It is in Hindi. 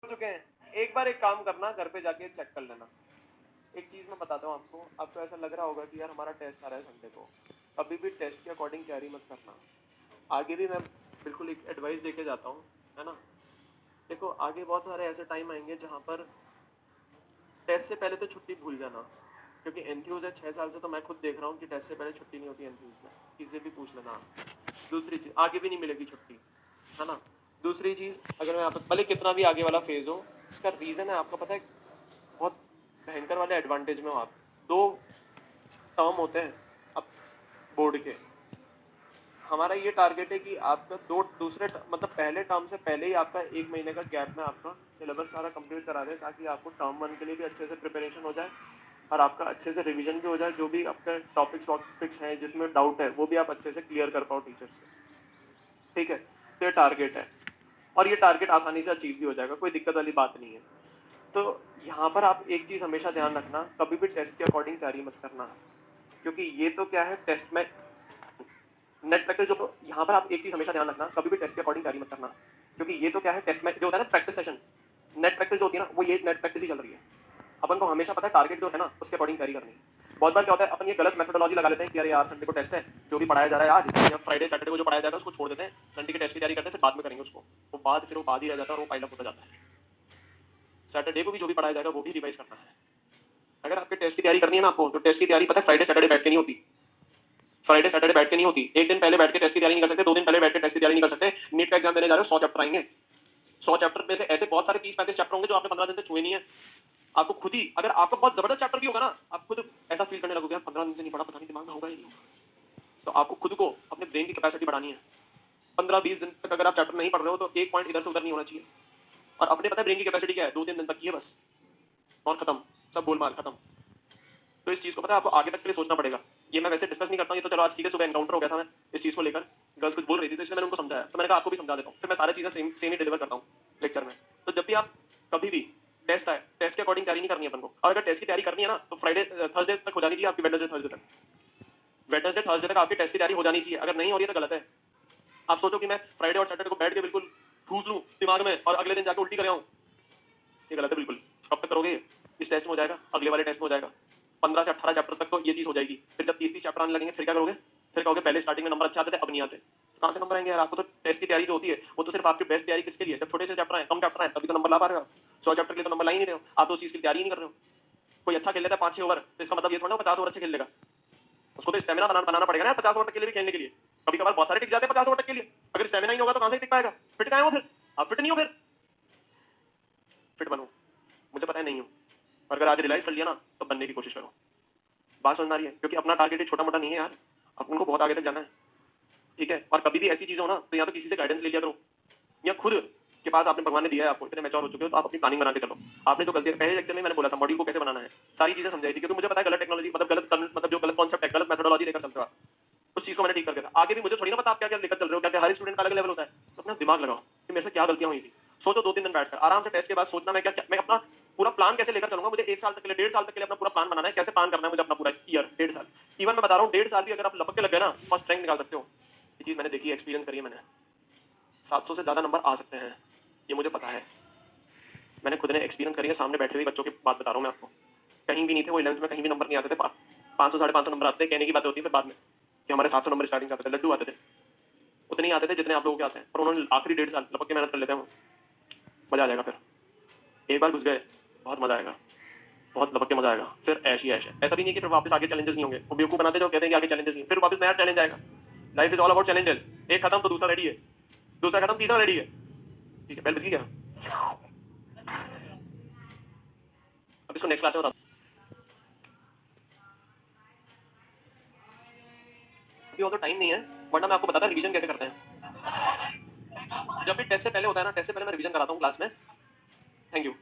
चुके हैं, एक बार एक काम करना, घर पे जाके चेक कर लेना। एक चीज़ मैं बताता हूँ आपको ऐसा लग रहा होगा कि यार हमारा टेस्ट आ रहा है संडे को, कभी भी टेस्ट के अकॉर्डिंग तैयारी मत करना। आगे भी मैं बिल्कुल एक एडवाइस देके जाता हूँ, है ना? देखो आगे बहुत सारे ऐसे टाइम आएँगे जहाँ पर टेस्ट से पहले तो छुट्टी भूल जाना, क्योंकि एनथ्यूज़ है 6 साल से, तो मैं खुद देख रहा हूँ कि टेस्ट से पहले छुट्टी नहीं होती एनथ्यूज़ में, किसी से भी पूछ लेना आप। दूसरी चीज़, आगे भी नहीं मिलेगी छुट्टी, है ना? दूसरी चीज़, अगर मैं यहाँ पे भले कितना भी आगे वाला फेज़ हो, इसका रीज़न है आपको पता है, बहुत भयंकर वाले एडवांटेज में हो आप। 2 टर्म होते हैं अब बोर्ड के। हमारा ये टारगेट है कि आपका 2 दूसरे मतलब पहले टर्म से पहले ही आपका 1 महीने का गैप में आपका सिलेबस सारा कंप्लीट करा दें, ताकि आपको टर्म 1 के लिए भी अच्छे से प्रिपरेशन हो जाए और आपका अच्छे से रिवीजन भी हो जाए। जो भी आपके टॉपिक्स हैं जिसमें डाउट है, वो भी आप अच्छे से क्लियर कर पाओ टीचर से। ठीक है? तो ये टारगेट है और ये टारगेट आसानी से अचीव भी हो जाएगा, कोई दिक्कत वाली बात नहीं है। तो यहाँ पर आप एक चीज़ हमेशा ध्यान रखना, कभी भी टेस्ट के अकॉर्डिंग तैयारी मत करना, क्योंकि ये तो क्या है, टेस्ट में नेट प्रैक्टिस जो, यहाँ पर आप एक चीज़ हमेशा ध्यान रखना, कभी भी टेस्ट के अकॉर्डिंग तैयारी मत करना, क्योंकि ये तो क्या है, टेस्ट में जो होता है ना प्रैक्टिस सेशन, नेट प्रैक्टिस जो होती है ना, वो ये नेट प्रैक्टिस ही चल रही है। अपन को हमेशा पता है टारगेट जो है ना, उसके अकॉर्डिंग तैयारी करनी है। बहुत बार क्या होता है, अपन ये गलत मेथोडोलॉजी लगा लेते हैं कि अरे यार संडे को टेस्ट है, जो भी पढ़ाया जा रहा है आज या फ्राइडे सैटरडे को जो पढ़ाया जाएगा उसको छोड़ देते हैं, संडे के टेस्ट की तैयारी करते हैं, फिर बाद में करेंगे उसको। वो बाद ही रह जाता है और वो पाइल अप होता जाता है। सैटरडे को भी जो भी पढ़ाया जाएगा वो भी रिवाइज करना है। अगर आपके टेस्ट की तैयारी करनी है ना आपको, तो टेस्ट की तैयारी पता है फ्राइडे सैटरडे बैठ के नहीं होती। फ्राइडे सैटरडे बैठ के नहीं होती। एक दिन पहले बैठ के टेस्ट की तैयारी नहीं कर सकते, 2 दिन पहले बैठ के टेस्ट की तैयारी नहीं कर सकते। नीट का एग्जाम देने जा रहे हो, 100 चैप्टर आएंगे। 100 चैप्टर में से ऐसे बहुत सारे 30-35 चैप्टर होंगे जो आपने 15 दिन से छुए नहीं है। आपको खुद ही, अगर आपका बहुत जबरदस्त चैप्टर भी होगा ना, आप खुद ऐसा फील करने लगोगे, 15 दिन से नहीं पढ़ा, पता नहीं दिमाग में होगा ही नहीं होगा। तो आपको खुद को अपने ब्रेन की कैपेसिटी बढ़ानी है। 15-20 दिन तक अगर आप चैप्टर नहीं पढ़ रहे हो, तो एक पॉइंट इधर से उधर नहीं होना चाहिए। और अपने पता है ब्रेन की कैपेसिटी क्या है, 2-3 दिन तक की है बस, और खत्म, सब गोलमाल खत्म। तो इस चीज़ को पता है आपको आगे तक के लिए सोचना पड़ेगा। ये मैं वैसे डिस्कस नहीं करता हूँ, ये तो चलो आज ठीक है, सुबह एनकाउंटर हो गया था मैं इस चीज़ को लेकर, गर्ल्स कुछ बोल रही थी तो इसलिए मैंने उनको समझाया, तो मैंने कहा आपको भी समझा देता हूँ, फिर मैं सारी चीज़ें सेम सेम ही डिलीवर करता हूँ लेक्चर में। तो जब भी आप कभी भी टेस्ट आए, टेस्ट के अकॉर्डिंग तैयारी नहीं करनी है अपन को, और अगर टेस्ट की तैयारी करनी है ना, तो फ्राइडे थर्सडे तक हो जानी चाहिए आपकी, वेडनेसडे थर्सडे तक, वेडनेसडे थर्सडे तक आपकी टेस्ट की तैयारी हो जानी चाहिए। अगर नहीं हो रही है तो गलत है। आप सोचो कि मैं फ्राइडे और सैटरडे को बैठ के बिल्कुल ठूस लूँ दिमाग में और अगले दिन जाकर उल्टी कर आऊँ, ये गलत है बिल्कुल। कब तक करोगे? इस टेस्ट में हो जाएगा, अगले वाले टेस्ट में हो जाएगा, 15 से 18 चैप्टर तक तो ये चीज़ हो जाएगी। फिर जब 30-30 चैप्टर आने लगेंगे, फिर क्या करोगे? फिर कहोगे पहले स्टार्टिंग में नंबर अच्छे आते थे, अब नहीं आते। तो कहाँ से नंबर आएंगे यार? आपको तो टेस्ट की तैयारी जो होती है, वो तो सिर्फ आपकी बेस्ट तैयारी किसके लिए? जब छोटे से चैप्टर आए, कम चैप्टर आए, तभी तो नंबर ला पा रहे हो आप। 100 चैप्टर के लिए तो नंबर ला ही नहीं रहे हो। आप तो उस चीज़ की तैयारी ही नहीं कर रहे हो। कोई अच्छा खेल लेता है 5-6 ओवर, तो इसका मतलब ये थोड़ा ना 50 ओवर अच्छे खेल लेगा। उसको तो स्टेमिना बनाना पड़ेगा ना 50 ओवर तक के लिए भी खेलने के लिए। कभी कभार बहुत सारे टिक जाते हैं 50 ओवर तक के लिए। अगर स्टेमिना ही नहीं होगा तो कहाँ से टिक पाएगा? फिट कहाँ हो फिर? आप फिट नहीं हो, फिट बनो। मुझे पता है नहीं हूँ, और अगर आज रियलाइज कर लिया ना, तो बनने की कोशिश करो। बात समझ में आ रही है? क्योंकि अपना टारगेट छोटा मोटा नहीं है यार, अपन को बहुत आगे तक जाना है। ठीक है? और कभी भी ऐसी चीज हो ना, तो या तो किसी से गाइडेंस ले लिया करो, या खुद के पास आपने भगवान ने दिया है, आपको इतने मैच्योर हो चुके हो, तो आप अपनी प्लानिंग बना के चलो। आपने जो गलती, पहले लेक्चर में मैंने बोला था मॉड्यूल को कैसे बनाना है, सारी चीजें समझाई थी, क्योंकि मुझे पता है गलत टेक्नोलॉजी मतलब जो गलत कॉन्सेप्ट है, गलत मेथोडोलॉजी लेकर चलते हो आप, उस चीज को मैंने ठीक कर दिया था। आगे भी मुझे थोड़ी ना पता आप क्या क्या लेकर चल रहे हो, क्या क्या हर स्टूडेंट का अलग लेवल होता है। तो अपना दिमाग लगाओ कि मेरे से क्या गलतियां हुई थी। सोचो 2-3 दिन बैठकर आराम से, टेस्ट के बाद सोचना मैं अपना पूरा प्लान कैसे लेकर चलूंगा। मुझे 1 साल तक के लिए, 1.5 साल तक के लिए अपना पूरा प्लान बनाना है, कैसे प्लान करना है मुझे अपना पूरा ईयर, 1.5 साल। इवन मैं बता रहा हूँ 1.5 साल भी अगर आप लपक के लग गए ना, फर्स्ट रैंक निकाल सकते हो। ये चीज मैंने देखी है, एक्सपीरियंस करी है मैंने। 700 से ज्यादा नंबर आ सकते हैं, ये मुझे पता है। मैंने खुद ने एक्सपीरियंस करी है, सामने बैठे हुए बच्चों की बात बता रहा हूँ मैं आपको। कहीं भी नहीं थे वो 11th में, कहीं भी नंबर नहीं आते थे। 500-550 नंबर आते थे, कहने की बात होती है फिर बाद में कि हमारे 700 नंबर स्टार्टिंग से आते थे, लड्डू आते थे। उतने ही आते थे जितने आप लोगों के आते हैं, और उन्होंने आखिरी 1.5 साल लपक के मेहनत कर लेते हैं। मजा आ जाएगा फिर, एक बार घुस गए बहुत मजा आएगा, बहुत लपक के मजा आएगा। फिर ऐश ही ऐश है। ऐसा भी नहीं कि फिर वापस आगे चैलेंजेस नहीं होंगे। वो बेवकूफ बनाते जो कहते हैं कि आगे चैलेंजेस नहीं, फिर वापस नया चैलेंज आएगा। Life is all about challenges. एक खत्म तो दूसरा रेडी है, दूसरा खत्म तीसरा रेडी है। ठीक है, बेल बज गई क्या? अब इसको नेक्स्ट क्लास में बता। अभी और तो टाइम नहीं है, वरना मैं आपको बताता रिवीजन कैसे करते हैं। जब भी टेस्ट से पहले होता है ना, टेस्ट से पहले मैं रिवीजन कराता हूँ क्लास में। Thank you.